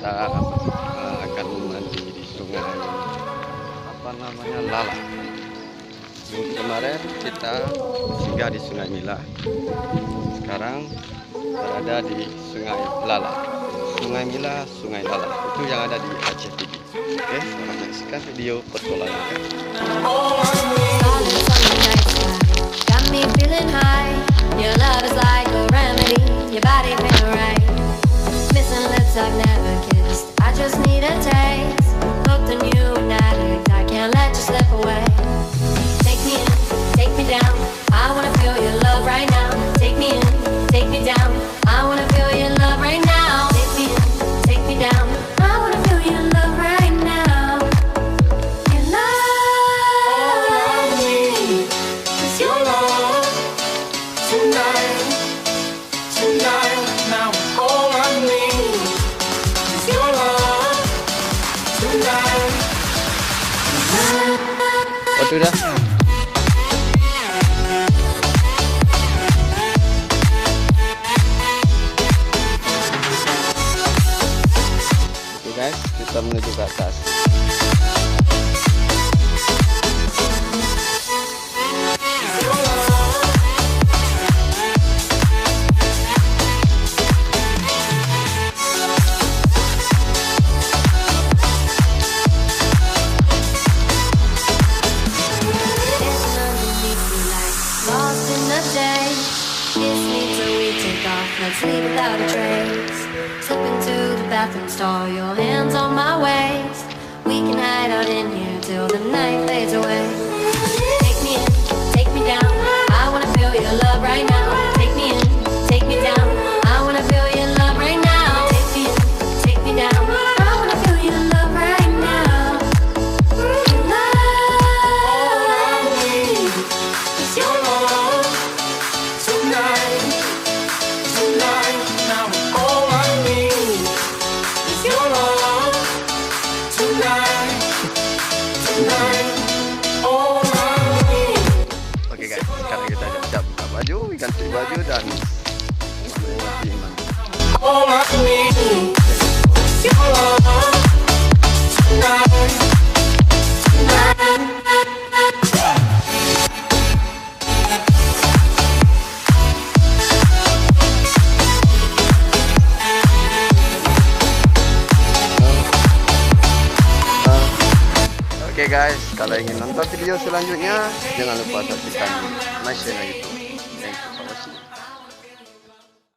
kita akan mandi di sungai apa namanya Lala. Minggu kemarin kita singgah di Sungai Mila. Sekarang berada di Sungai Lala. Sungai Mila, Sungai Lala itu yang ada di Aceh TV. Oke, selamat menyaksikan video petualangan. Your love is like a remedy, your body feeling right. Missing lips I've never kissed, I just need a taste. Hooked on you and addict, I can't let you slip away. Take me in, take me down, I wanna feel your love right now. Take me in, take me down, I wanna feel your love right now. Take me in, take me down, I wanna feel your love right now. Your love, all I need is your love. Tonight, now all I need is your love. Tonight. Oh, sudah. Oke guys, kita menuju ke atas. Let's leave without a trace. Slip into the bathroom stall, your hands on my waist. We can hide out in here till the night fades away. Take me in, take me down, I wanna feel your love right now. Take me in, take me down, I wanna feel your love right now. Take me in, take me down, I wanna feel your love right now. Your love, all I need is your love tonight. Tonight, now all I need is your love. Tonight, all I need. Oke guys, sekarang kita siap buka baju, ganti baju dan melewati mandi. All I need is your love. Tonight. Oke guys, kalau ingin nonton video selanjutnya, jangan lupa saksikan my channel YouTube.